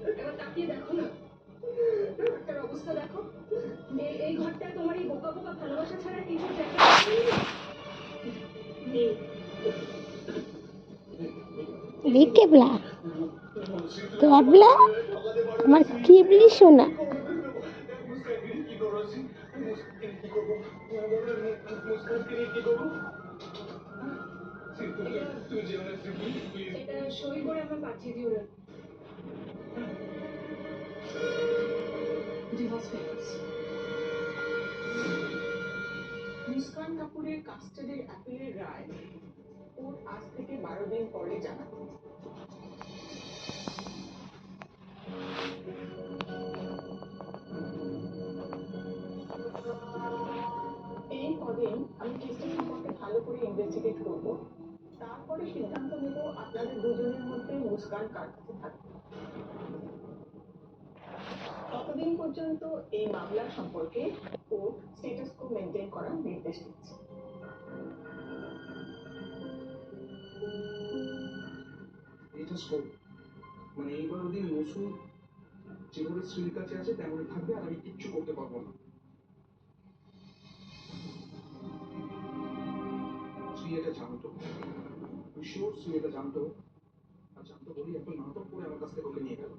এবার তাকিয়ে দেখো না, ঘরটার অবস্থা দেখো। এই ঘরটা তোমার এই বোকা বোকা ভালোবাসা ছাড়া কিছু দেখা নেই। কেবলা কেবলা আমার কেবলি শোনা। এটা সই করে আমার পাঠিয়ে দিও না। Divorce papers. মুস্কান কাপুরের কাস্টাডির অ্যাপিলের রায় কোর্ট আজ থেকে 12 দিন পরে জানাবে। এই কদিন আমি কেসটা সম্পর্কে ভালো করে ইনভেস্টিগেট করব, তারপরে সিদ্ধান্ত নেব আপনাদের দুজনের মধ্যে মুস্কান কার কাছে থাকবে। ততদিন পর্যন্ত এই মামলা সম্পর্কে কোর্ট স্ট্যাটাস কো মেনটেন করার নির্দেশ দিচ্ছে। স্ট্যাটাস কো মানে এইবার ওদিন মসুদ যেভাবে স্ত্রীর কাছে আছে তেমনই থাকবে, আর আমি কিচ্ছু করতে পারবো না। স্ত্রী এটা জানতো, আমি শিওর স্ত্রী এটা জানতো, আর জানতো বলেই এত নাটক করে আমার কাছ থেকে ওকে নিয়ে গেল।